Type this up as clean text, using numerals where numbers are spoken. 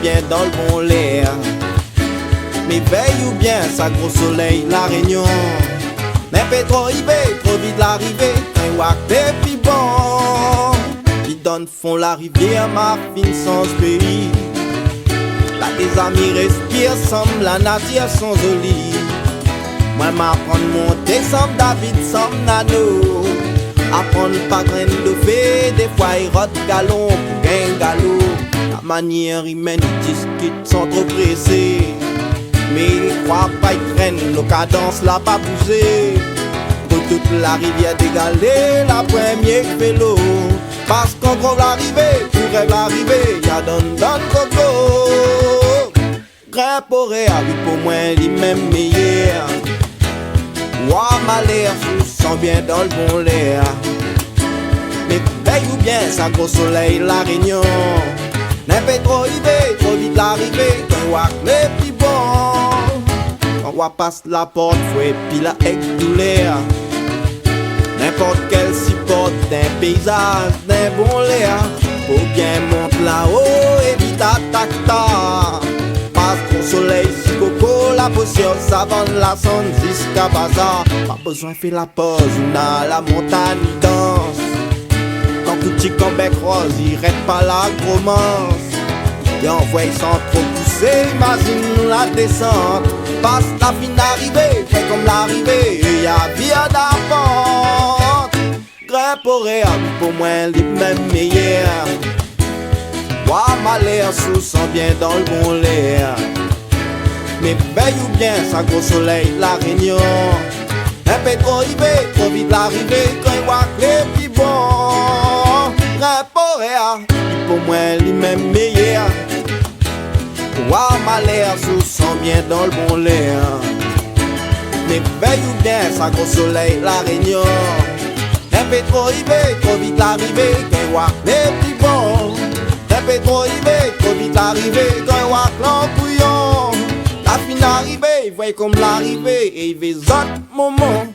bien dans le bon l'air. Mais veille ou bien ça gros soleil la réunion. Mais fait trop arrivé, trop vite l'arrivée. Un wak depuis bon. Qui donne fond la rivière, ma fine sans pays. Là tes amis respirent, semble la nature sont jolies. Moi m'apprendre monter sans David, sans Nano. Apprendre pas graine de fée, des fois il rote galon pour gain galop. La manière humaine discute sans trop presser. Mais il croit pas il traîne, le cadence l'a pas bougé. Pour toute la rivière dégalée, la première fait l'eau. Parce qu'on trouve l'arrivée, pour rêve l'arrivée, y'a don coco. Grimpe au réa, oui pour moi, les mêmes meilleurs. Ouah, ma l'air, sous bien dans le bon l'air. Mais veille ou bien, ça gros soleil, la réunion. N'est pas trop arrivé, trop vite l'arrivée. Quand wak n'est plus bon. Quand wak passe la porte, fouet, puis la aigle tout l'air. N'importe quel support d'un paysage, d'un bon l'air. Faut bien monter là-haut et vite attaque-ta. Passe ton soleil, si coco, la potion, savane, la sonne, jusqu'à bazar. Pas besoin de faire la pause, on a la montagne danse. Quand petit bec rose, il reste pas la romance. Et envoie sans trop pousser, imagine la descente. Passe la fine arrivée, fait comme l'arrivée, et y'a bien d'apporte. Grimpe au réa, pour moi, les mêmes meilleurs. Ouah, ma l'air sous sent bien dans le bon l'air. Mais veille ou bien, ça gros soleil, la réunion. Un peu trop arrivé, trop vite l'arrivée. Quand il voit les petits bons. Grimpe au réa, pour moi, les mêmes meilleurs. Ouah, ma l'air sous sent bien dans le bon l'air. Mais veille ou bien, ça gros soleil, la réunion. Un peu trop arrivé, trop vite l'arrivée. Quand il voit les petits bons. Un peu trop arrivé, trop vite l'arrivée. Quand il voit l'embouillon. La fin arrivée, il voit comme l'arrivée. Et il fait autres moments.